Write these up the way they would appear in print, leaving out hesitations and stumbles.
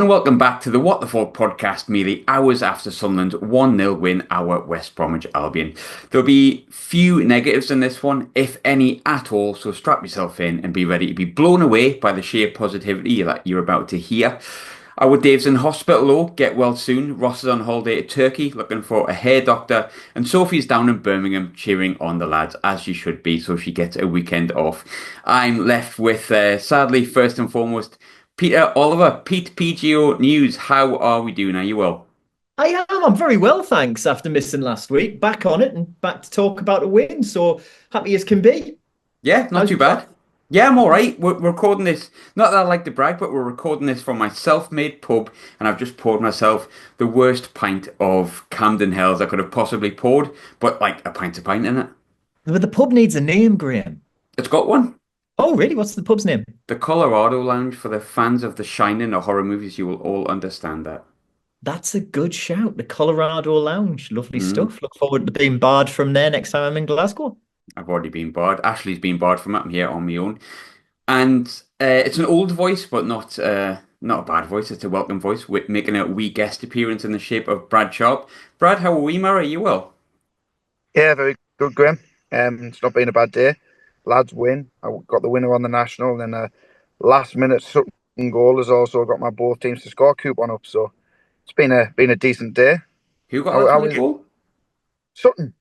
and welcome back to the What the Falk podcast, merely hours after Sunderland's 1-0 win our West Bromwich Albion. There'll be few negatives in this one, if any at all, so strap yourself in and be ready to be blown away by the sheer positivity that you're about to hear. Our Dave's in hospital though, get well soon. Ross is on holiday to Turkey, looking for a hair doctor, and Sophie's down in Birmingham cheering on the lads, as she should be, so she gets a weekend off. I'm left with, sadly, first and foremost, Peter Oliver, Pete PGO News. How are we doing? Are you well? I am. I'm very well, thanks. After missing last week, back on it and back to talk about a win. So happy as can be. Yeah, not How's too yourself? bad. Yeah, I'm all right. We're recording this. Not that I like to brag, but we're recording this from my self-made pub, and I've just poured myself the worst pint of Camden Hells I could have possibly poured, but like a pint in it. But the pub needs a name, Graham. It's got one. Oh, really? What's the pub's name? The Colorado Lounge for the fans of The Shining or horror movies. You will all understand that. That's a good shout. The Colorado Lounge. Lovely Mm. stuff. Look forward to being barred from there next time I'm in Glasgow. I've already been barred. Ashley's been barred from it. I'm here on my own. And it's an old voice, but not a bad voice. It's a welcome voice. We're making a wee guest appearance in the shape of Brad Sharpe. Brad, how are we, Mara? Are you well? Yeah, very good, Graham. It's not been a bad day. Lads win. I got the winner on the national, and then a last minute Sutton goal has also got my both teams to score coupon up. So it's been a decent day. Who got How, last how minute was goal? Sutton?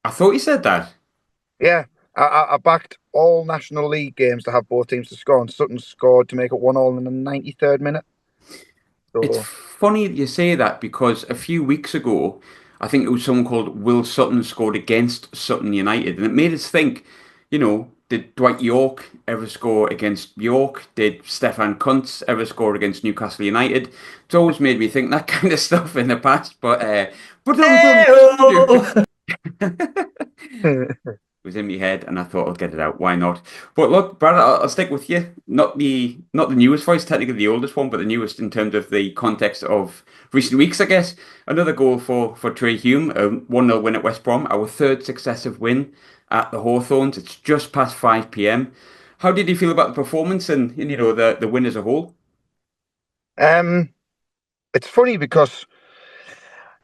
I thought you said that. Yeah, I backed all National League games to have both teams to score, and Sutton scored to make it 1-1 in the 93rd minute. It's So funny that you say that because a few weeks ago, I think it was someone called Will Sutton scored against Sutton United, and it made us think, did Dwight York ever score against York? Did Stefan Kuntz ever score against Newcastle United? It's always made me think that kind of stuff in the past, but Hey-oh! it was in my head, and I thought I'd get it out. Why not? But look, Brad, I'll stick with you. Not the newest voice, technically the oldest one, but the newest in terms of the context of recent weeks, I guess. Another goal for Trey Hume, a 1-0 win at West Brom, our third successive win at the Hawthorns. It's just past 5 p.m. How did you feel about the performance and the win as a whole? um, it's funny because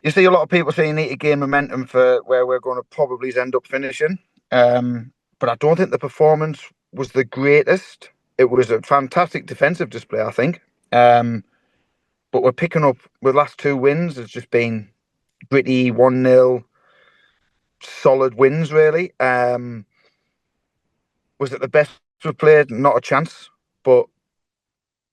you see a lot of people saying you need to gain momentum for where we're going to probably end up finishing. But I don't think the performance was the greatest. It was a fantastic defensive display, I think. But we're picking up the last two wins. It's just been gritty 1-0, solid wins, really. Was it the best we've played? Not a chance. But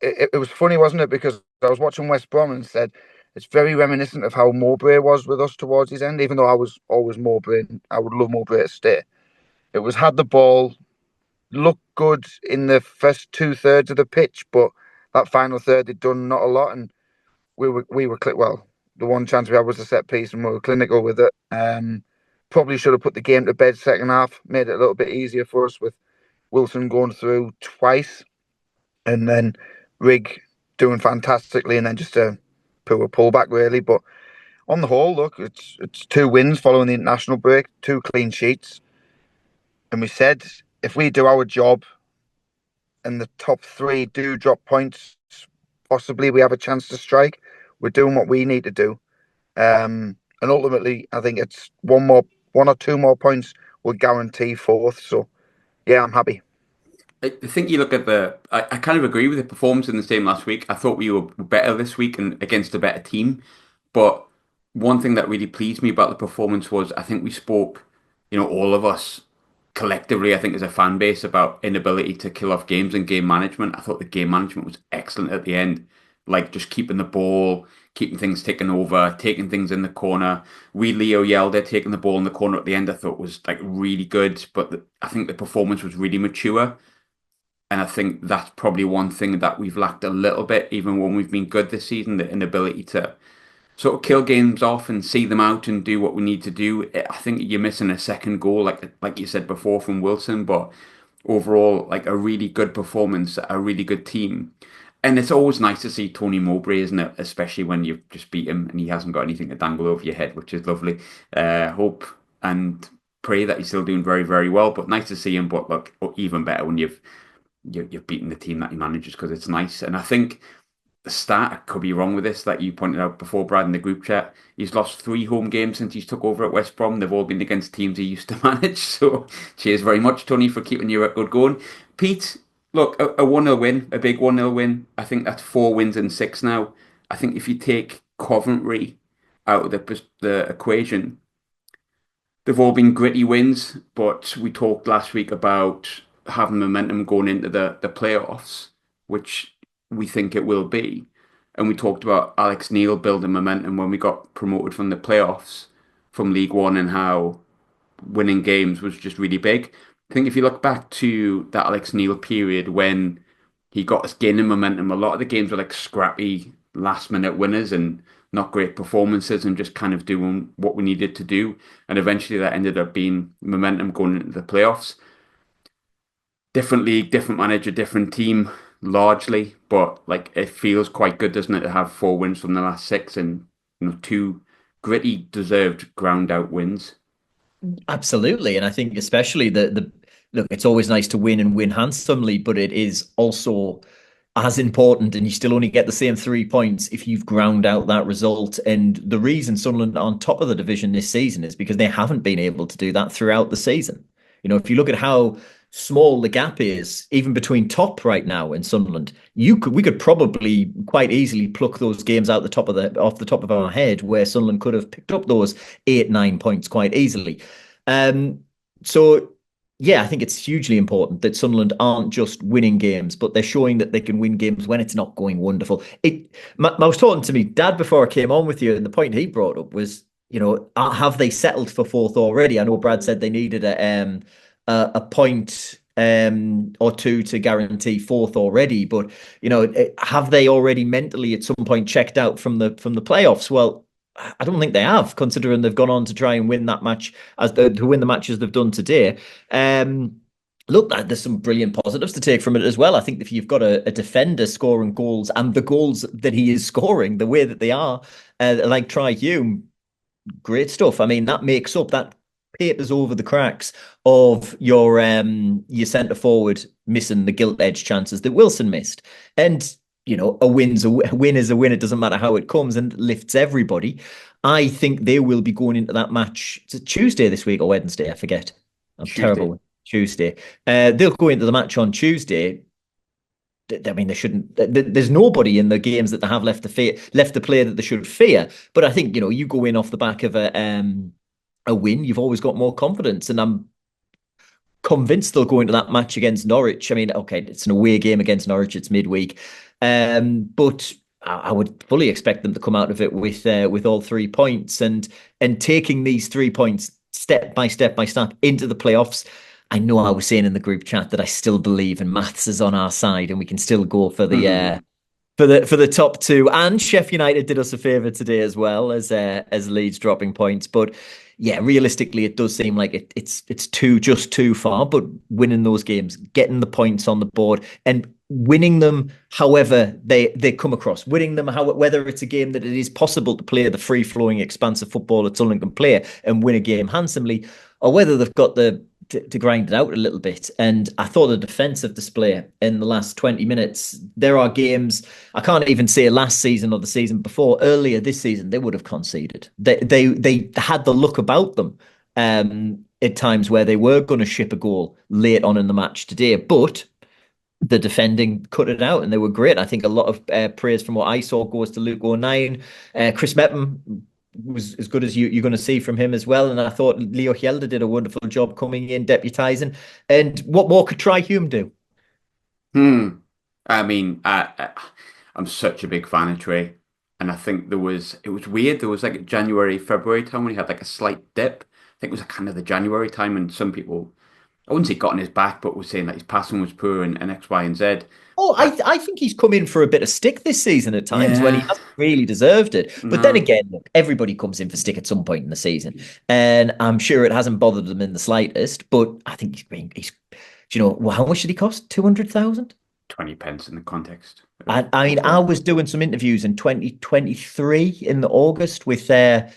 it was funny, wasn't it? Because I was watching West Brom and said it's very reminiscent of how Mowbray was with us towards his end, even though I was always Mowbray. I would love Mowbray to stay. It was had the ball, looked good in the first two-thirds of the pitch, but that final third had done not a lot, and well. The one chance we had was a set piece, and we were clinical with it. Probably should have put the game to bed second half, made it a little bit easier for us with Wilson going through twice, and then Rig doing fantastically, and then just a poor pullback really. But on the whole, look, it's two wins following the international break, two clean sheets, and we said if we do our job and the top three do drop points, possibly we have a chance to strike. We're doing what we need to do. And ultimately, I think it's one or two more points will guarantee fourth. So, yeah, I'm happy. I think you look at I kind of agree with the performance in the same last week. I thought we were better this week and against a better team. But one thing that really pleased me about the performance was I think we spoke, all of us collectively, I think as a fan base about inability to kill off games and game management. I thought the game management was excellent at the end, like just keeping the ball, keeping things ticking over, taking things in the corner. We Leo Yelder taking the ball in the corner at the end, I thought was like really good. But I think the performance was really mature. And I think that's probably one thing that we've lacked a little bit, even when we've been good this season, the inability to sort of kill games off and see them out and do what we need to do. I think you're missing a second goal, like you said before, from Wilson, but overall, like a really good performance, a really good team. And it's always nice to see Tony Mowbray, isn't it? Especially when you've just beat him and he hasn't got anything to dangle over your head, which is lovely. Hope and pray that he's still doing very, very well. But nice to see him. But look, even better when you've beaten the team that he manages because it's nice. And I think the stat, I could be wrong with this, that you pointed out before, Brad, in the group chat. He's lost 3 home games since he's took over at West Brom. They've all been against teams he used to manage. So cheers very much, Tony, for keeping your record going. Pete, look, a 1-0 win, a big 1-0 win. I think that's 4 wins in 6 now. I think if you take Coventry out of the equation, they've all been gritty wins, but we talked last week about having momentum going into the playoffs, which we think it will be. And we talked about Alex Neil building momentum when we got promoted from the playoffs from League One and how winning games was just really big. I think if you look back to that Alex Neil period when he got us gaining momentum, a lot of the games were like scrappy last minute winners and not great performances and just kind of doing what we needed to do. And eventually that ended up being momentum going into the playoffs. Different league, different manager, different team, largely, but like it feels quite good, doesn't it, to have 4 wins from the last 6 and 2 gritty, deserved ground out wins. Absolutely. And I think especially the look, it's always nice to win and win handsomely, but it is also as important, and you still only get the same 3 points if you've ground out that result. And the reason Sunderland are on top of the division this season is because they haven't been able to do that throughout the season. If you look at how small the gap is, even between top right now and Sunderland, we could probably quite easily pluck those games out off the top of our head, where Sunderland could have picked up those 8-9 points quite easily. So yeah, I think it's hugely important that Sunderland aren't just winning games, but they're showing that they can win games when it's not going wonderful. I was talking to me dad before I came on with you, and the point he brought up was, have they settled for fourth already? I know Brad said they needed a point or two to guarantee fourth already, but have they already mentally at some point checked out from the playoffs? Well, I don't think they have, considering they've gone on to try and win that match to win the matches they've done today. Look, there's some brilliant positives to take from it as well. I think if you've got a defender scoring goals and the goals that he is scoring, the way that they are, like Try Hume, great stuff. I mean, that papers over the cracks of your centre forward missing the gilt edge chances that Wilson missed. And a win is a win. It doesn't matter how it comes, and lifts everybody. I think they will be going into that match. Is it Tuesday this week or Wednesday? I forget. I'm Tuesday. Terrible. Tuesday. They'll go into the match on Tuesday. I mean, they shouldn't. There's nobody in the games that they have left to play that they should fear. But I think you go in off the back of a win, you've always got more confidence, and I'm convinced they'll go into that match against Norwich. I mean, okay, it's an away game against Norwich, it's midweek, but I would fully expect them to come out of it with all 3 points and taking these 3 points step by step into the playoffs. I know I was saying in the group chat that I still believe in maths is on our side, and we can still go for the for the top 2. And Sheffield United did us a favour today as well, as Leeds dropping points, but. Yeah, realistically, it does seem like it's just too far. But winning those games, getting the points on the board, and winning them however they come across, winning them whether it's a game that it is possible to play the free flowing, expansive football that Sunderland can play and win a game handsomely, or whether they've got to grind it out a little bit. And I thought the defensive display in the last 20 minutes, there are games, I can't even say last season or the season before, earlier this season, they would have conceded. They had the look about them at times where they were going to ship a goal late on in the match today, but the defending cut it out and they were great. I think a lot of praise from what I saw goes to Luke O'Nien. Chris Mepham was as good as you're going to see from him as well. And I thought Leo Hjelde did a wonderful job coming in, deputising. And what more could Try Hume do? I mean, I'm such a big fan of Trey. And I think it was weird. There was like a January, February time when he had like a slight dip. I think it was kind of the January time, and some people, I wouldn't say got on his back, but were saying that his passing was poor and X, Y, and Z. Oh, I think he's come in for a bit of stick this season at times when he hasn't really deserved it. But then again, look, everybody comes in for stick at some point in the season. And I'm sure it hasn't bothered them in the slightest. But I think he's do you know, how much did he cost? 200,000? 20 pence in the context. I mean, I was doing some interviews in 2023 in the August with well,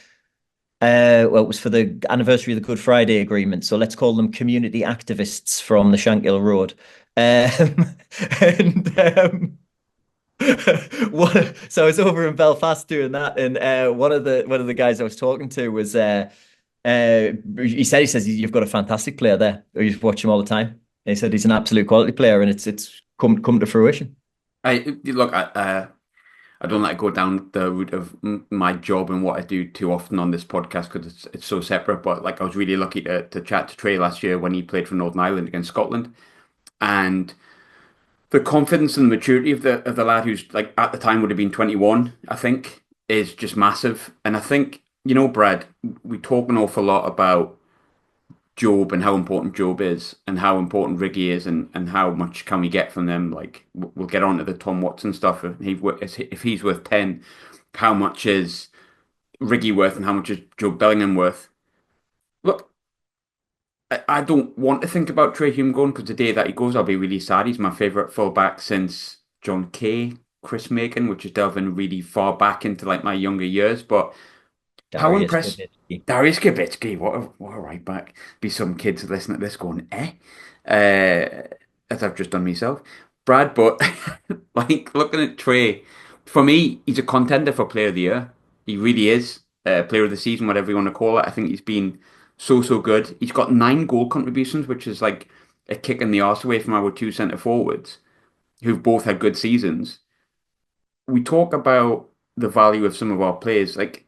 it was for the anniversary of the Good Friday Agreement. So let's call them community activists from the Shankill Road. And So I was over in Belfast doing that, and one of the guys I was talking to was he says you've got a fantastic player there. You watch him all the time. And he said he's an absolute quality player, and it's come to fruition. I don't like to go down the route of my job and what I do too often on this podcast because it's so separate. But like I was really lucky to chat to Trey last year when he played for Northern Ireland against Scotland, and the confidence and maturity of the lad who's like at the time would have been 21, I think, is just massive. And I think, Brad, we talk an awful lot about Job and how important Job is and how important Riggy is and how much can we get from them. Like we'll get on to the Tom Watson stuff. If he's worth 10, how much is Riggy worth and how much is Job Bellingham worth? Look, I don't want to think about Trey Hume going because the day that he goes, I'll be really sad. He's my favourite fullback since John Kay, Chris Macon, which is delving really far back into like my younger years. But how Darius impressed Kibitsky. Darius Kibitsky, what a right back. Be some kids listening to this going, Uh, as I've just done myself. Brad, but like looking at Trey, for me, he's a contender for player of the year. He really is. Player of the season, whatever you want to call it. I think he's been so good. He's got 9 goal contributions, which is like a kick in the arse away from our two centre forwards, who've both had good seasons. We talk about the value of some of our players. Like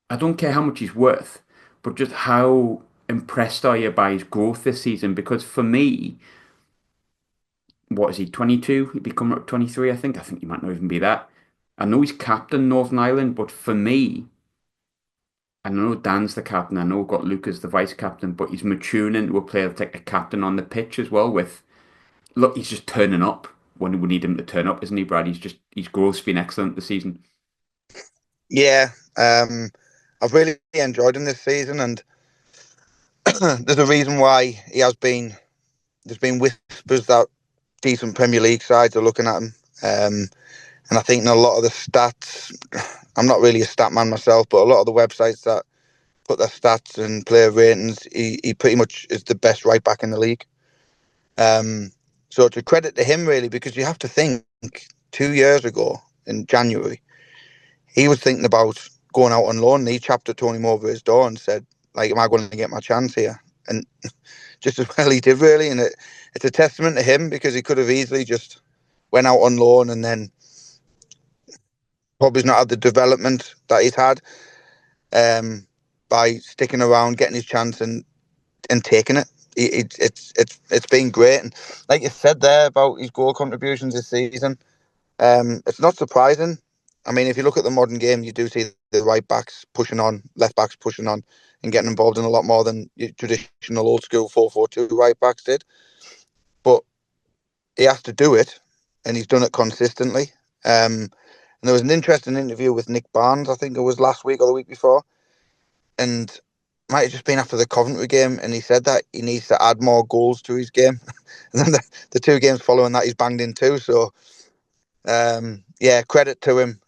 I don't care how much he's worth, but just how impressed are you by his growth this season? Because for me, what is he, 22? He'd be coming up 23, I think. I think he might not even be that. I know he's captain Northern Ireland, but for me, I know Dan's the captain. I know we've got Luke as the vice captain, but he's maturing into a player that's like a captain on the pitch as well. Look, he's just turning up when we need him to turn up, isn't he, Brad? His growth's been excellent this season. Yeah, I've really enjoyed him this season, and there's a reason why he has been. There's been whispers that decent Premier League sides are looking at him, and I think in a lot of the stats, I'm not really a stat man myself, but a lot of the websites that put their stats and player ratings, he pretty much is the best right back in the league. So it's a credit to him really, because you have to think 2 years ago in January, he was thinking about going out on loan. And he chapped at Tony Moore over his door and said, like, am I going to get my chance here? And just as well he did really. And it's a testament to him, because he could have easily just went out on loan and then probably not had the development that he's had by sticking around, getting his chance and taking it. It's been great. And like you said there about his goal contributions this season, it's not surprising. I mean, if you look at the modern game, you do see the right backs pushing on, left backs pushing on, and getting involved in a lot more than your traditional old school 4-4-2 right backs did. But he has to do it, and he's done it consistently. And there was an interesting interview with Nick Barnes, I think it was last week or the week before, and might have just been after the Coventry game, and he said that he needs to add more goals to his game. And then the 2 games following that, he's banged in 2. So, yeah, credit to him.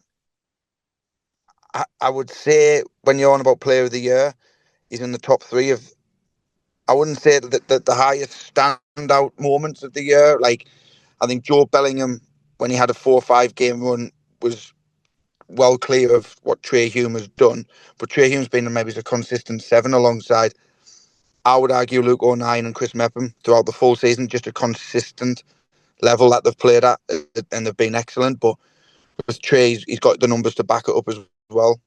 I would say when you're on about player of the year, he's in the top 3 of, I wouldn't say that the highest standout moments of the year. Like, I think Joe Bellingham, when he had a 4-5 game run, was well clear of what Trey Hume has done. But Trey Hume's been maybe a consistent 7 alongside, I would argue, Luke O'Nien and Chris Mepham throughout the full season, just a consistent level that they've played at, and they've been excellent. But with Trey, he's got the numbers to back it up as well.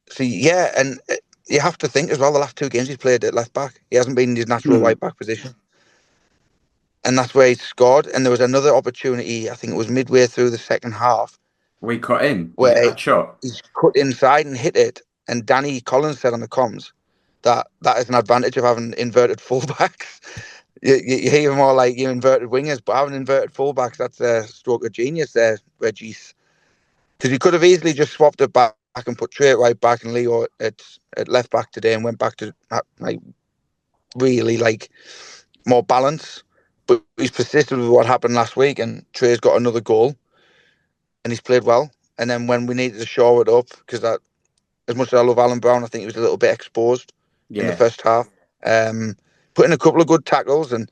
So yeah, and you have to think as well, the last 2 games he's played at left back, he hasn't been in his natural right back position, and that's where he scored. And there was another opportunity, I think it was midway through the second half, We cut in. Was it where that shot? he's cut inside and hit it. And Danny Collins said on the comms that is an advantage of having inverted fullbacks. You hear more like you inverted wingers, but having inverted fullbacks, that's a stroke of genius there, Reggie's. Because he could have easily just swapped it back and put Trey at right back and Leo at left back today, and went back to like really like more balance. But he's persisted with what happened last week, and Trey's got another goal, and he's played well. And then when we needed to shore it up, because that, as much as I love Alan Brown, I think he was a little bit exposed in the Yeah. first half. Put in a couple of good tackles, and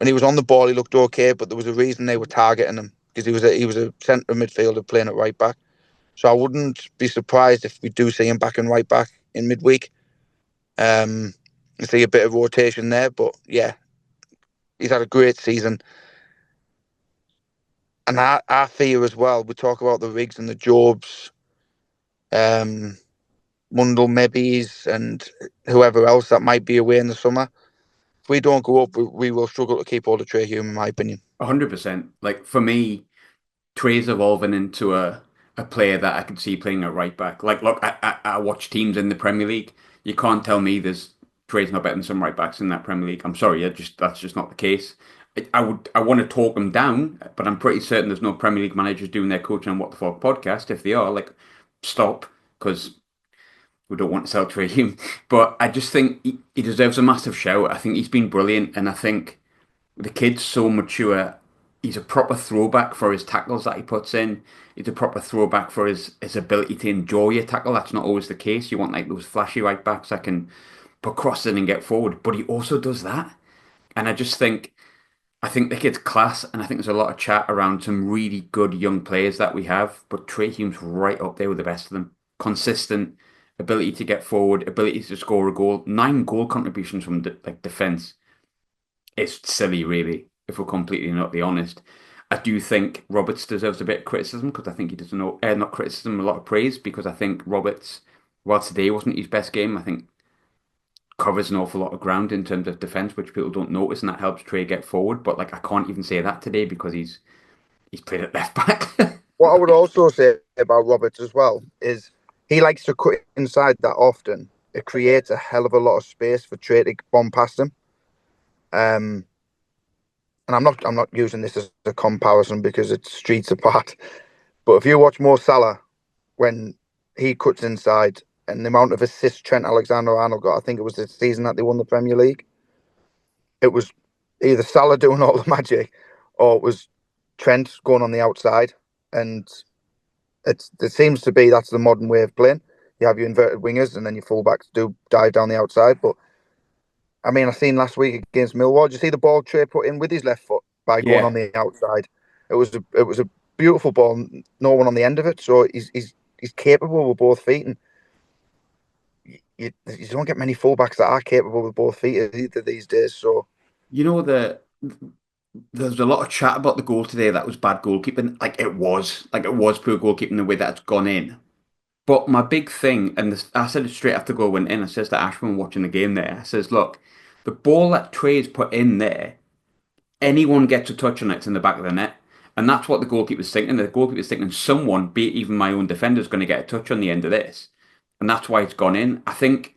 when he was on the ball, he looked okay, but there was a reason they were targeting him because he was a centre midfielder playing at right back. So I wouldn't be surprised if we do see him back in right back in midweek. See a bit of rotation there, but yeah, he's had a great season. And I fear as well, we talk about the Riggs and the Jobs, Mundell Mebbies and whoever else that might be away in the summer. If we don't go up, we will struggle to keep hold of Trey Hume, in my opinion. 100%. Like for me, Trey's evolving into a player that I could see playing at right back. Like, look, I watch teams in the Premier League. You can't tell me Trey's not better than some right backs in that Premier League. I'm sorry, that's just not the case. I want to talk them down, but I'm pretty certain there's no Premier League managers doing their coaching on What the Falk podcast. If they are, like, stop, because we don't want to sell Trey Hume. But I just think he deserves a massive shout. I think he's been brilliant, and I think the kid's so mature. He's a proper throwback for his tackles that he puts in. He's a proper throwback for his ability to enjoy your tackle. That's not always the case. You want like those flashy right backs that can put crosses in and get forward. But he also does that. And I think the kid's class, and I think there's a lot of chat around some really good young players that we have. But Trey Hume's right up there with the best of them. Consistent ability to get forward, ability to score a goal, 9 goal contributions from defense. It's silly, really, if we're completely not honest. I do think Roberts deserves a bit of criticism because I think he doesn't know, not criticism, a lot of praise because I think Roberts, while today wasn't his best game, I think covers an awful lot of ground in terms of defence, which people don't notice, and that helps Trey get forward. But like, I can't even say that today because he's played at left back. What I would also say about Roberts as well is he likes to cut inside that often. It creates a hell of a lot of space for Trey to bomb past him. And I'm not using this as a comparison because it's streets apart. But if you watch Mo Salah when he cuts inside and the amount of assists Trent Alexander-Arnold got, I think it was the season that they won the Premier League. It was either Salah doing all the magic or it was Trent going on the outside. And it seems to be that's the modern way of playing. You have your inverted wingers and then your fullbacks do dive down the outside. But I mean, I seen last week against Millwall. Did you see the ball Trey put in with his left foot by going Yeah. on the outside? It was a beautiful ball. No one on the end of it, so he's capable with both feet. And you don't get many fullbacks that are capable with both feet either these days. So You know, there's a lot of chat about the goal today that was bad goalkeeping. Like it was poor goalkeeping the way that it's gone in. But my big thing, and I said it straight after the goal went in, I says to Ashwin watching the game there, I says, look, the ball that Trey's put in there, anyone gets a touch on it, it's in the back of the net. And that's what the goalkeeper's thinking. The goalkeeper's thinking someone, be it even my own defender, is going to get a touch on the end of this. And that's why it's gone in. I think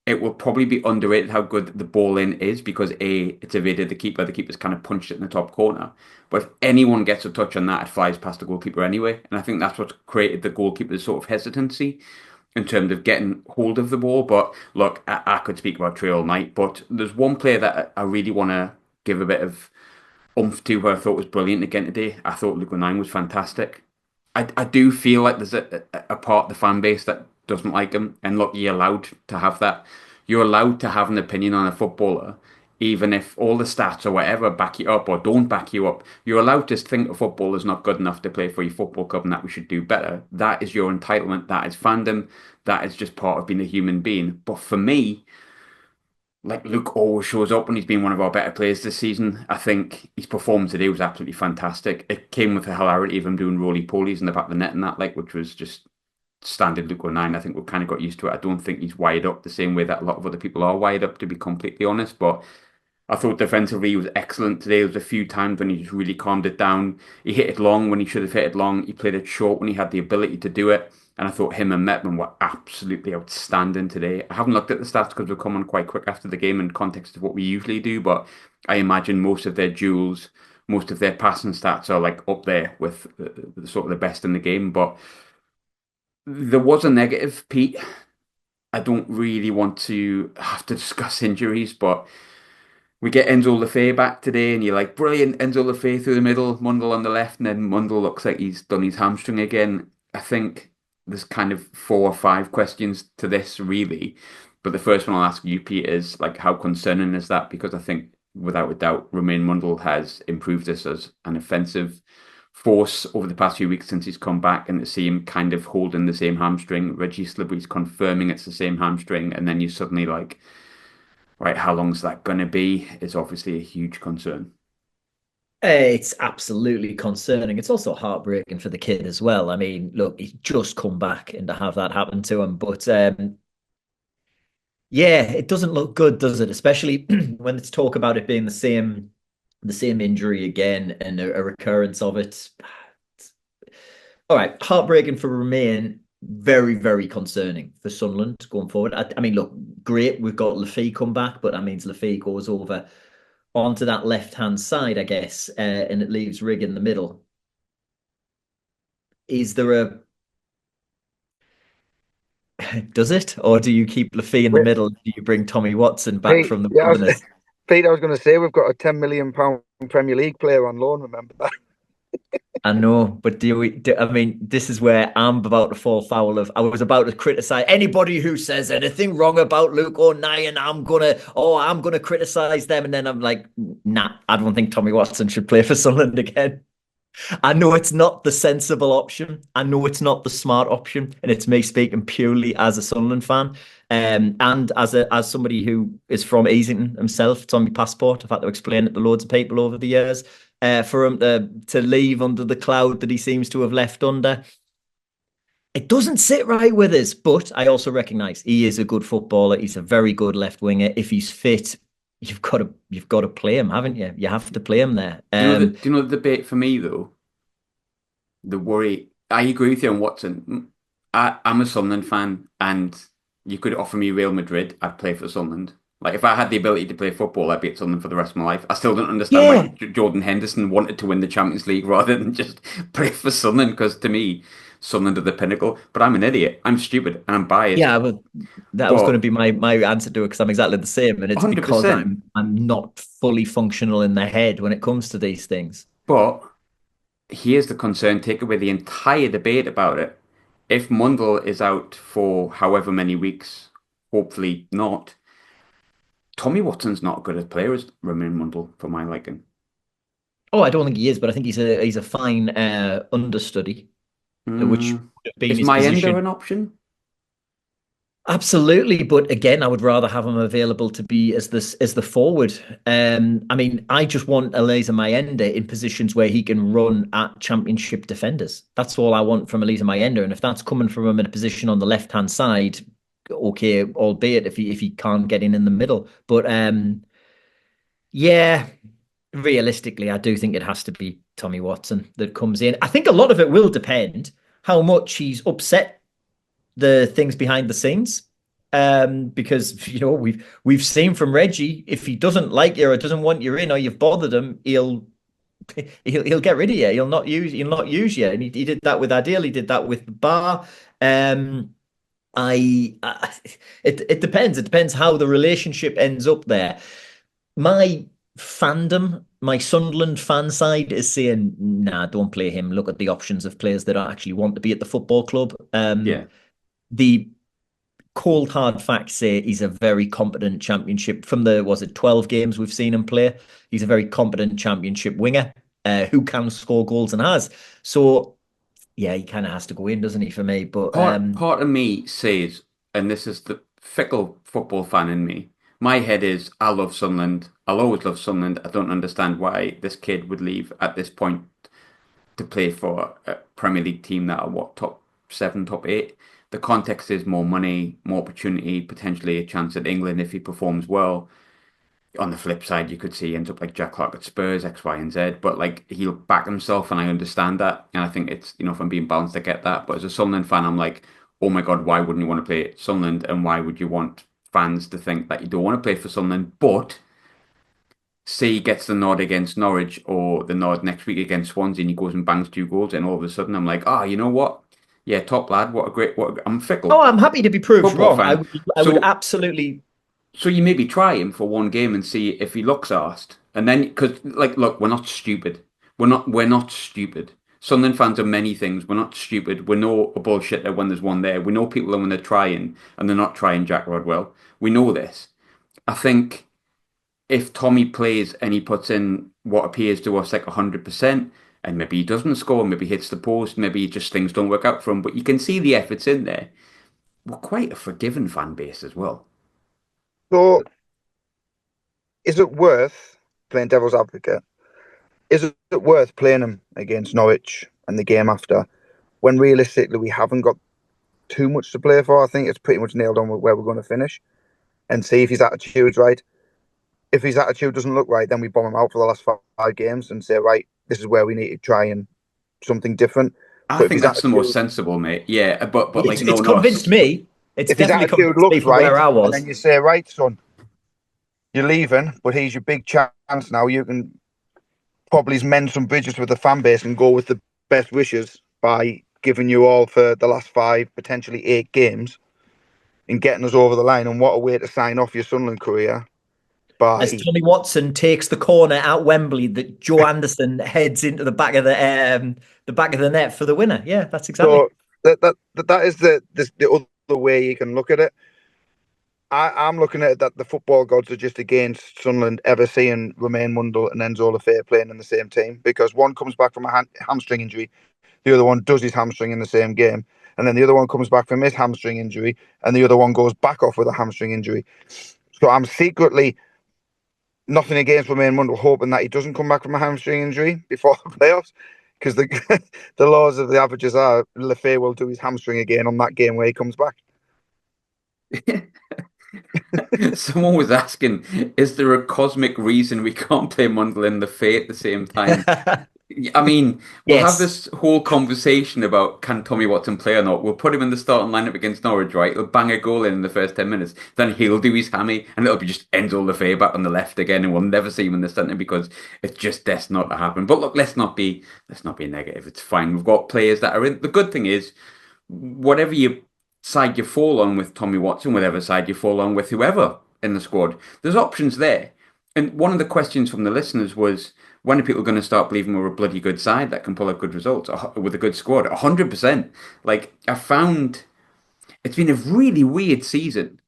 it will probably be underrated how good the ball in is because it's evaded the keeper's kind of punched it in the top corner. But if anyone gets a touch on that, it flies past the goalkeeper anyway. And I think that's what's created the goalkeeper's sort of hesitancy in terms of getting hold of the ball. But look, I could speak about Trey all night, but there's one player that I really want to give a bit of oomph to who I thought was brilliant again today. I thought Luke 9 was fantastic. I do feel like there's a part of the fan base that doesn't like him. And look, you're allowed to have that. You're allowed to have an opinion on a footballer, even if all the stats or whatever back you up or don't back you up. You're allowed to think a footballer's not good enough to play for your football club and that we should do better. That is your entitlement. That is fandom. That is just part of being a human being. But for me, like Luke always shows up when he's been one of our better players this season. I think his performance today was absolutely fantastic. It came with the hilarity of him doing roly-polies in the back of the net and that, like, which was just standard Luke 9. I think we've kind of got used to it. I don't think he's wired up the same way that a lot of other people are wired up, to be completely honest. But I thought defensively he was excellent today. There was a few times when he just really calmed it down. He hit it long when he should have hit it long. He played it short when he had the ability to do it. And I thought him and Metman were absolutely outstanding today. I haven't looked at the stats because we've come on quite quick after the game in context of what we usually do, but I imagine most of their duels, most of their passing stats are like up there with sort of the best in the game. But there was a negative, Pete. I don't really want to have to discuss injuries, but we get Enzo Lefebvre back today, and you're like, brilliant, Enzo Lefebvre through the middle, Mundell on the left, and then Mundell looks like he's done his hamstring again. I think there's kind of 4 or 5 questions to this, really. But the first one I'll ask you, Pete, is like, how concerning is that? Because I think without a doubt, Romain Mundle has improved us as an offensive force over the past few weeks since he's come back, and to see him kind of holding the same hamstring, Reggie Slibbery's confirming it's the same hamstring, and then you suddenly like, right, how long's that going to be? Is obviously a huge concern. It's absolutely concerning. It's also heartbreaking for the kid as well. I mean, look, he's just come back and to have that happen to him. But yeah, it doesn't look good, does it? Especially when it's talk about it being the same injury again and a recurrence of it. All right, heartbreaking for Remain, very, very concerning for Sunderland going forward. I mean, look, great, we've got Lafay come back, but that means Lafay goes over onto that left-hand side, I guess, and it leaves Rig in the middle. Is there a does it, or do you keep Lafay in the Wait, middle? Do you bring Tommy Watson back Pete, from the yeah, wilderness? Pete, I was going to say we've got a £10 million Premier League player on loan. Remember that? I know, but I mean, this is where I'm about to fall foul of. I was about to criticize anybody who says anything wrong about Luke O'Nien. I'm gonna criticize them, and then I'm like, nah, I don't think Tommy Watson should play for Sunderland again. I know it's not the sensible option. I know it's not the smart option, and it's me speaking purely as a Sunderland fan, and as somebody who is from Easington himself. It's on my passport. I've had to explain it to loads of people over the years. For him to leave under the cloud that he seems to have left under, it doesn't sit right with us. But I also recognise he is a good footballer. He's a very good left winger. If he's fit, you've got to play him, haven't you? You have to play him there. Do you know the debate for me though? The worry. I agree with you on Watson. I'm a Sunderland fan, and you could offer me Real Madrid, I'd play for Sunderland. Like if I had the ability to play football, I'd be at Sunderland for the rest of my life. I still don't understand why Yeah, Jordan Henderson wanted to win the Champions League rather than just play for Sunderland. Because to me, Sunderland are the pinnacle. But I'm an idiot. I'm stupid and I'm biased. yeah, but that was going to But be my answer to it because I'm exactly the same, and it's because 100%. I'm not fully functional in the head when it comes to these things. But here's the concern. Take away the entire debate about it. If Mundle is out for however many weeks, hopefully not. Tommy Watson's not as good a player as Romain Mundle for my liking. Oh, I don't think he is, but I think he's a fine understudy, which Mm. would have been Is his Mayenda position. an option? Absolutely, but again, I would rather have him available to be as the forward. I mean, I just want Elisa Mayenda in positions where he can run at championship defenders. That's all I want from Elisa Mayenda, and if that's coming from him in a position on the left hand side, okay, albeit if he can't get in the middle. But yeah, realistically, I do think it has to be Tommy Watson that comes in. I think a lot of it will depend how much he's upset the things behind the scenes. Because we've seen from Reggie, if he doesn't like you or doesn't want you in or you've bothered him, he'll get rid of you. He'll not use you. And he did that with Adil, he did that with Bar. Um I it depends. It depends how the relationship ends up there. My fandom, my Sunderland fan side is saying, nah, don't play him. Look at the options of players that actually want to be at the football club. Yeah. The cold hard facts say he's a very competent championship. From the was it 12 games we've seen him play, he's a very competent championship winger who can score goals and has. So yeah, he kind of has to go in, doesn't he, for me? But Part of me says, and this is the fickle football fan in me, my head is, I love Sunderland. I'll always love Sunderland. I don't understand why this kid would leave at this point to play for a Premier League team that are what, top seven, top eight. The context is more money, more opportunity, potentially a chance at England if he performs well. On the flip side, you could see he ends up like Jack Clark at Spurs, X, Y, and Z. But like he'll back himself, and I understand that. And I think it's, if I'm being balanced, I get that. But as a Sunderland fan, I'm like, oh my God, why wouldn't you want to play at Sunderland? And why would you want fans to think that you don't want to play for Sunderland? But say he gets the nod against Norwich or the nod next week against Swansea, and he goes and bangs 2 goals, and all of a sudden I'm like, you know what? Yeah, top lad. I'm oh, fickle I'm happy to be proved football wrong. I fan. would I would So absolutely. so you maybe try him for one game and see if he looks arsed. And then, because, like, look, we're not stupid. We're not stupid. Sunderland fans are many things. We're not stupid. We know a bullshitter when there's one there. We know people are when they're trying and they're not trying Jack Rodwell. We know this. I think if Tommy plays and he puts in what appears to us like 100%, and maybe he doesn't score, maybe hits the post, maybe just things don't work out for him, but you can see the efforts in there. We're quite a forgiving fan base as well. So, is it worth playing devil's advocate? Is it worth playing him against Norwich and the game after when realistically we haven't got too much to play for? I think it's pretty much nailed on where we're going to finish and see if his attitude's right. If his attitude doesn't look right, then we bomb him out for the last five games and say, right, this is where we need to try and something different. I But if think his that's the most attitude, sensible, mate. Yeah, but like It's no, no. convinced me. It's if his definitely attitude convinced me looks from right, where I and then was. you say, right, son, you're leaving, but here's your big chance now. You can probably mend some bridges with the fan base and go with the best wishes by giving you all for the last five, potentially 8 games, and getting us over the line. And what a way to sign off your Sunderland career As by Tommy Watson takes the corner at Wembley, that Joe Anderson heads into the back of the net for the winner. Yeah, that's exactly. so that is the other way you can look at it. I'm looking at it that the football gods are just against Sunderland ever seeing Romain Mundle and Enzo Lefebvre playing in the same team, because one comes back from a hamstring injury, the other one does his hamstring in the same game, and then the other one comes back from his hamstring injury, and the other one goes back off with a hamstring injury. So I'm secretly, nothing against Romain Mundle, hoping that he doesn't come back from a hamstring injury before the playoffs, because the the laws of the averages are Lefebvre will do his hamstring again on that game where he comes back. Someone was asking, is there a cosmic reason we can't play Mundell and the Fae at the same time? I mean, we'll have Yes. this whole conversation about can Tommy Watson play or not. We'll put him in the starting lineup against Norwich, right? He'll bang a goal in the first 10 minutes. Then he'll do his hammy, and it'll be just Enzo Lefebvre back on the left again, and we'll never see him in the centre because it's just destined not to happen. But look, let's not be negative. It's fine. We've got players that are in. The good thing is, whatever side you fall on with Tommy Watson, whatever side you fall on with whoever in the squad, there's options there. And one of the questions from the listeners was, when are people going to start believing we're a bloody good side that can pull out good results with a good squad? 100%. Like, I found it's been a really weird season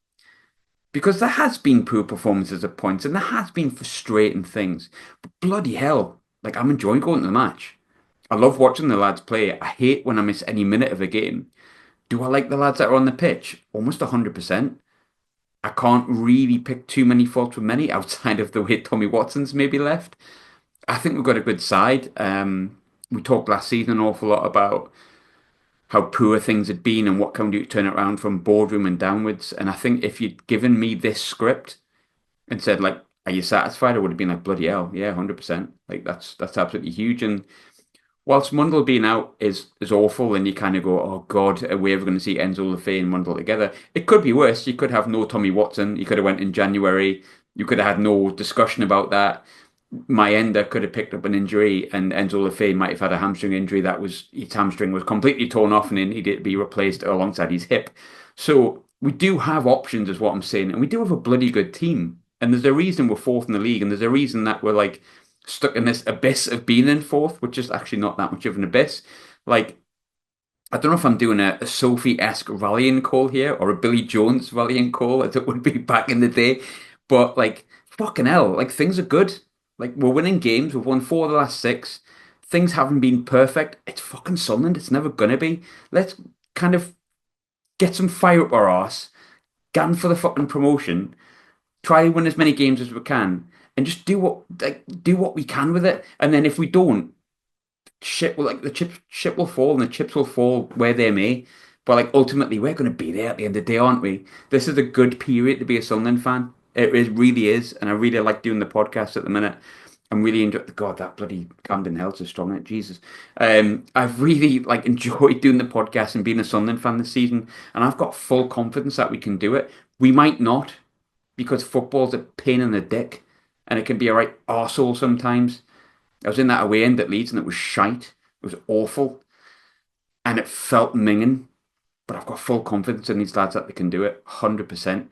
because there has been poor performances at points and there has been frustrating things. But bloody hell, like, I'm enjoying going to the match. I love watching the lads play. I hate when I miss any minute of a game. Do I like the lads that are on the pitch? Almost 100%. I can't really pick too many faults with many outside of the way Tommy Watson's maybe left. I think we've got a good side. We talked last season an awful lot about how poor things had been and what can we do to turn it around from boardroom and downwards. And I think if you'd given me this script and said like, "Are you satisfied?" I would have been like, "Bloody hell, yeah, 100%." Like that's absolutely huge. And whilst Mundle being out is awful, and you kind of go, "Oh God, are we ever going to see Enzo Lefay and Mundle together?" It could be worse. You could have no Tommy Watson. You could have went in January. You could have had no discussion about that. Mayenda could have picked up an injury, and Enzo Lefay might have had a hamstring injury that was his hamstring was completely torn off and it needed to be replaced alongside his hip. So we do have options, is what I'm saying, and we do have a bloody good team. And there's a reason we're fourth in the league, and there's a reason that we're like stuck in this abyss of being in fourth, which is actually not that much of an abyss. Like, I don't know if I'm doing a Sophie-esque rallying call here or a Billy Jones rallying call as it would be back in the day, but like, fucking hell, like things are good. Like, we're winning games. We've won 4 of the last 6. Things haven't been perfect. It's fucking Sunderland. It's never gonna be. Let's kind of get some fire up our arse, gun for the fucking promotion, try to win as many games as we can, and just do what we can with it. And then if we don't, shit will like the chips shit will fall and the chips will fall where they may. But like ultimately we're gonna be there at the end of the day, aren't we? This is a good period to be a Sunderland fan. It really is, and I really like doing the podcast at the minute. I'm really enjoying. God, that bloody Camden Hell's so strong, it Jesus. I've really like enjoyed doing the podcast and being a Sunderland fan this season, and I've got full confidence that we can do it. We might not, because football's a pain in the dick, and it can be a right arsehole sometimes. I was in that away end at Leeds and it was shite. It was awful. And it felt minging. But I've got full confidence in these lads that they can do it 100%.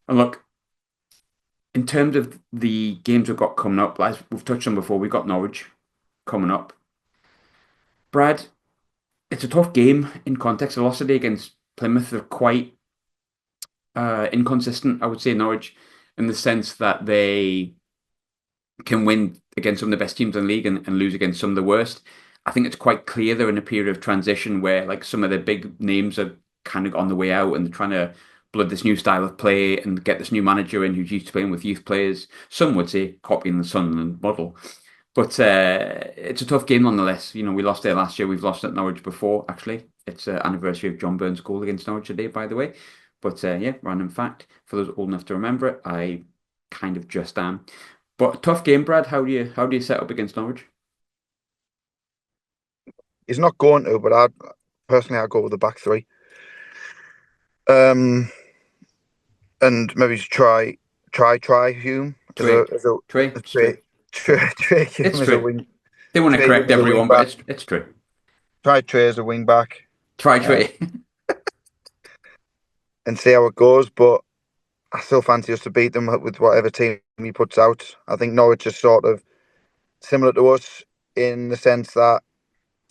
And look, in terms of the games we've got coming up, as we've touched on before, we've got Norwich coming up. Brad, it's a tough game in context. The loss today against Plymouth are quite inconsistent, I would say, Norwich. in the sense that they can win against some of the best teams in the league and lose against some of the worst. I think it's quite clear they're in a period of transition where like some of the big names are kind of on the way out and they're trying to blood this new style of play and get this new manager in who's used to playing with youth players. Some would say copying the Sunderland model. But it's a tough game nonetheless. You know, we lost there last year. We've lost at Norwich before, actually. It's anniversary of John Burns' goal against Norwich today, by the way. But yeah, random fact. For those old enough to remember it, I kind of just am. But tough game, Brad. How do you set up against Norwich? He's not going to, but I'd go with the back three. And maybe try Hume Trey, as a Trey, as it's Trey. Trey Hume It's as a Trey. wing. They want to Trey Hume correct as a wing everyone, but back. it's Trey. Try Trey as a wing back. Try uh, Trey. and see how it goes. But I still fancy us to beat them with whatever team he puts out. I think Norwich is sort of similar to us in the sense that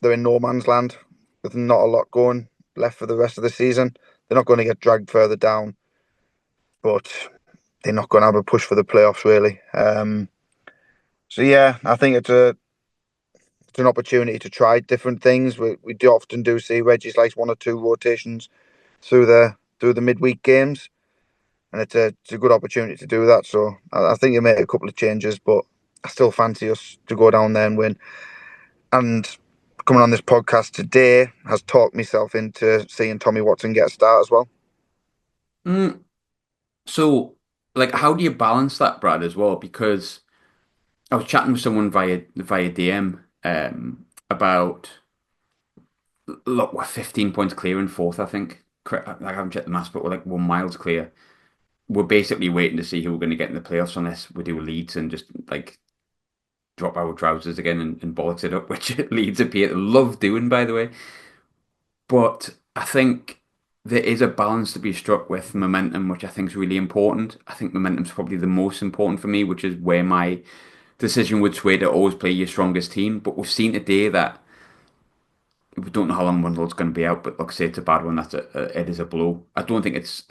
they're in no man's land with not a lot going left for the rest of the season. They're not going to get dragged further down, but they're not going to have a push for the playoffs really. So yeah, I think it's an opportunity to try different things. We do often do see Reggie's likes one or two rotations through the midweek games, and it's a good opportunity to do that. So I think you make a couple of changes, but I still fancy us to go down there and win. And coming on this podcast today has talked myself into seeing Tommy Watson get a start as well. Mm, so, like, how do you balance that, Brad, as well? Because I was chatting with someone via DM about look, we're 15 points clear in fourth, I think. I haven't checked the maths, but we're like 1 miles clear. We're basically waiting to see who we're going to get in the playoffs unless we do Leeds and just like drop our trousers again and bollocks it up, which Leeds appear to love doing, by the way. But I think there is a balance to be struck with momentum, which I think is really important. I think momentum's probably the most important for me, which is where my decision would sway to always play your strongest team. But we've seen today that we don't know how long Wundle's going to be out, but like I say, it's a bad one. It is a blow. I don't think it's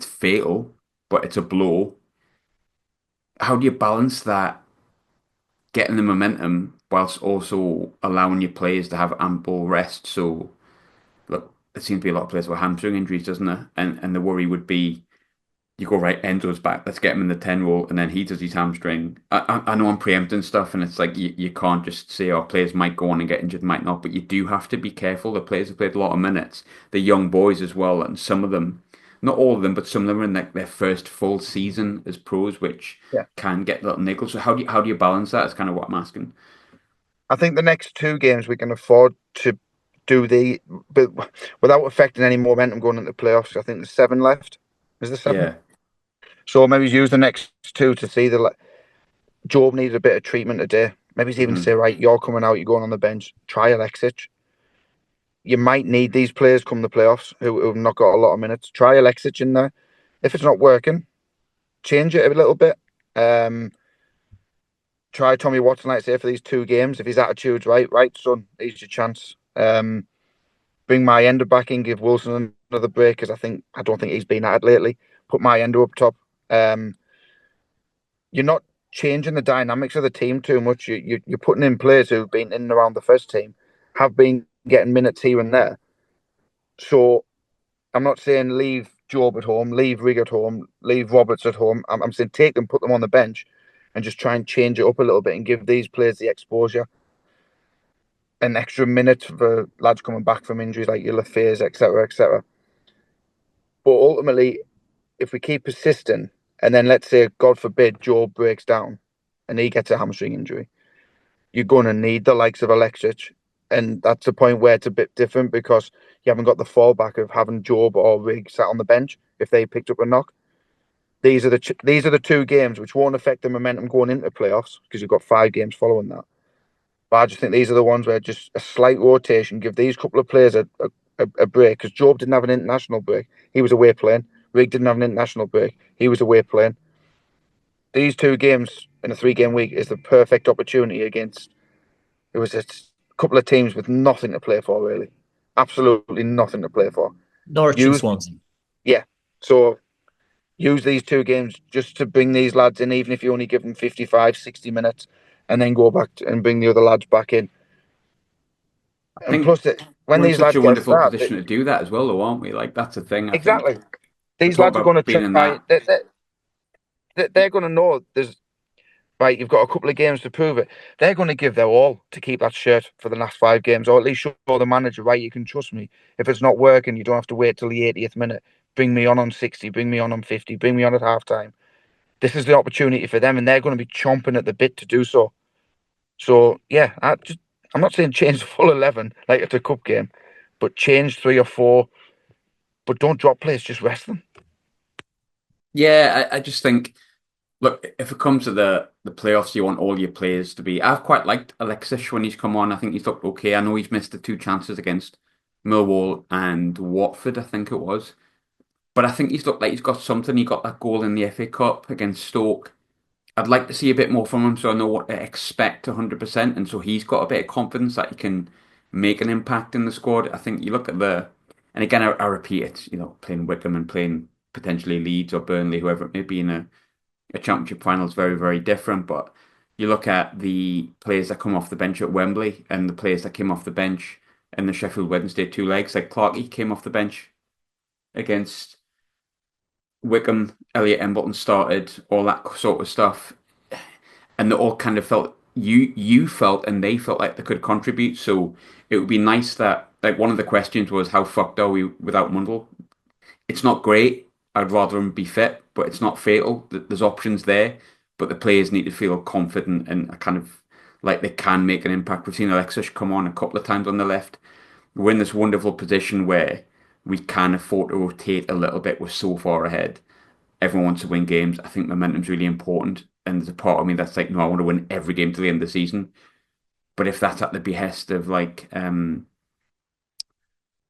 fatal, but it's a blow. How do you balance that, getting the momentum whilst also allowing your players to have ample rest? So look, there seems to be a lot of players with hamstring injuries, doesn't there? And the worry would be you go right, Enzo's back, let's get him in the 10 role, and then he does his hamstring. I know I'm preempting stuff, and it's like you can't just say, oh, players might go on and get injured, might not, but you do have to be careful. The players have played a lot of minutes. The young boys as well, and some of them, not all of them, but some of them are in like their first full season as pros, which Yeah, can get little niggles. So how do you balance that? Is kind of what I'm asking. I think the next two games we can afford to do but without affecting any momentum going into the playoffs. I think there's seven left. Is there seven? Yeah. So maybe use the next two to see Job needed a bit of treatment today. Maybe he's even say, right, you're coming out, you're going on the bench. Try Alexic. You might need these players come the playoffs who've not got a lot of minutes. Try Alexic in there. If it's not working, change it a little bit. Try Tommy Watson, like I say, for these two games. If his attitude's right, son, here's your chance. Bring my ender back in, give Wilson another break because I don't think he's been at it lately. Put my ender up top. You're not changing the dynamics of the team too much. You're putting in players who've been in and around the first team, have been getting minutes here and there. So I'm not saying leave Job at home, leave Rig at home, leave Roberts at home. I'm saying take them, put them on the bench, and just try and change it up a little bit and give these players the exposure. An extra minute for lads coming back from injuries like your Lafayette, etc., etc. But ultimately, if we keep persisting, and then let's say, God forbid, Job breaks down and he gets a hamstring injury, you're going to need the likes of Alexic. And that's a point where it's a bit different because you haven't got the fallback of having Job or Rig sat on the bench if they picked up a knock. These are the two games which won't affect the momentum going into playoffs because you've got 5 games following that. But I just think these are the ones where just a slight rotation, give these couple of players a break because Job didn't have an international break. He was away playing. Rig didn't have an international break. He was away playing. These 2 games in a 3-game week is the perfect opportunity against it was a couple of teams with nothing to play for, really. Absolutely nothing to play for. Norwich and Use, Swansea. yeah. So use these 2 games just to bring these lads in, even if you only give them 55, 60 minutes, and then go back and bring the other lads back in. I And think plus, when we're in these such lads a get wonderful started, position to do that as well, though, aren't we? Like, that's the thing. I think exactly, we these talk lads are going about to being in try. that. They're going to know there's right. You've got a couple of games to prove it. They're going to give their all to keep that shirt for the last 5 games, or at least show the manager, right, you can trust me. If it's not working, you don't have to wait till the 80th minute. Bring me on 60. Bring me on 50. Bring me on at halftime. This is the opportunity for them, and they're going to be chomping at the bit to do so. So yeah, I'm not saying change the full 11 like it's a cup game, but change 3 or 4. But don't drop players. Just rest them. Yeah, I just think, look, if it comes to the playoffs, you want all your players to be. I've quite liked Alexis when he's come on. I think he's looked okay. I know he's missed the 2 chances against Millwall and Watford, I think it was. But I think he's looked like he's got something. He got that goal in the FA Cup against Stoke. I'd like to see a bit more from him so I know what to expect 100%. And so he's got a bit of confidence that he can make an impact in the squad. I think you look at and again, I repeat it, playing Wickham and playing potentially Leeds or Burnley, whoever it may be in a championship final is very, very different. But you look at the players that come off the bench at Wembley and the players that came off the bench in the Sheffield Wednesday 2 legs, like Clarkey came off the bench against Wickham, Elliot Embleton started, all that sort of stuff, and they all kind of felt you felt and they felt like they could contribute. So it would be nice that, like, one of the questions was how fucked are we without Mundle? It's not great. I'd rather him be fit, but it's not fatal. There's options there, but the players need to feel confident and kind of like they can make an impact. We've seen Alexis come on a couple of times on the left. We're in this wonderful position where we can afford to rotate a little bit. We're so far ahead. Everyone wants to win games. I think momentum's really important. And there's a part of me that's like, no, I want to win every game to the end of the season. But if that's at the behest of, like,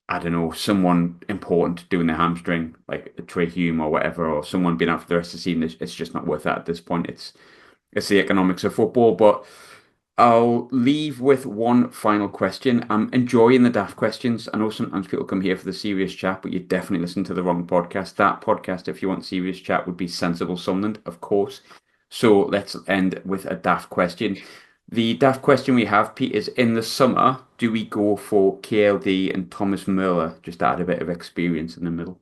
I don't know, someone important doing their hamstring, like Trey Hume or whatever, or someone being out for the rest of the season, it's just not worth that at this point. It's the economics of football. But I'll leave with one final question. I'm enjoying the daft questions. I know sometimes people come here for the serious chat, but you definitely listen to the wrong podcast. That podcast, if you want serious chat, would be Sensible Sunderland, of course. So let's end with a daft question. The daft question we have, Pete, is in the summer, do we go for KLD and Thomas Muller just to add a bit of experience in the middle?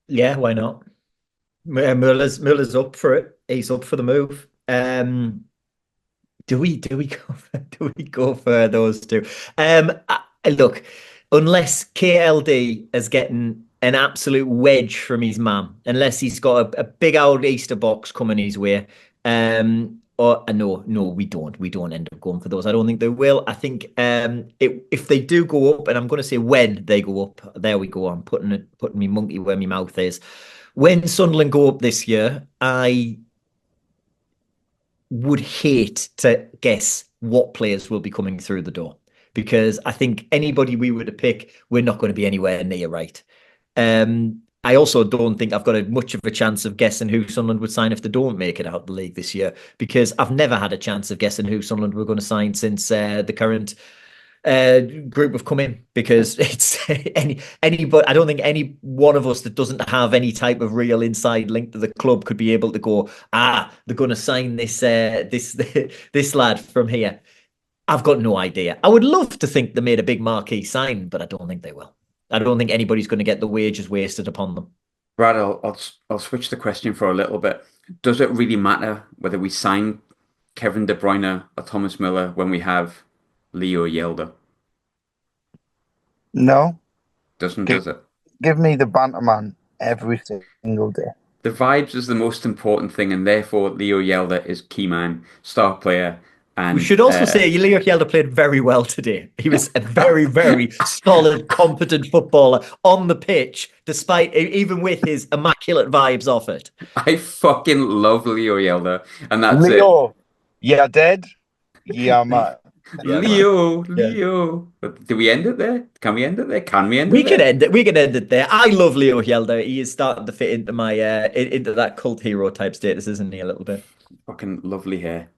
Yeah, why not? Muller's up for it. He's up for the move. Do we go for those 2? Look, unless KLD is getting an absolute wedge from his mum, unless he's got a big old Easter box coming his way, or no, we don't end up going for those. I don't think they will. I think if they do go up, and I'm going to say when they go up, there we go. I'm putting me monkey where my mouth is. When Sunderland go up this year, I would hate to guess what players will be coming through the door, because I think anybody we were to pick, we're not going to be anywhere near right. I also don't think I've got much of a chance of guessing who Sunderland would sign if they don't make it out of the league this year, because I've never had a chance of guessing who Sunderland were going to sign since the current group have come in, because it's anybody. I don't think any one of us that doesn't have any type of real inside link to the club could be able to go, they're going to sign this this lad from here. I've got no idea. I would love to think they made a big marquee sign, but I don't think they will. I don't think anybody's going to get the wages wasted upon them. Brad, I'll switch the question for a little bit. Does it really matter whether we sign Kevin De Bruyne or Thomas Muller when we have Leo Yelder? No, Does it? give me the banter man every single day. The vibes is the most important thing, and therefore Leo Yelder is key man, star player, We and should also say Leo Yelder played very well today. He was a very, very solid, competent footballer on the pitch, despite even with his immaculate vibes off it. I fucking love Leo Yelder, and that's Leo, yeah, dead. Yeah, man. Yeah, man. Leo. But do we end it there? Can we end it there? Can we end We it can there? end it. We can end it there. I love Leo Yelder. He is starting to fit into my into that cult hero type status, isn't he? A little bit. Fucking lovely hair.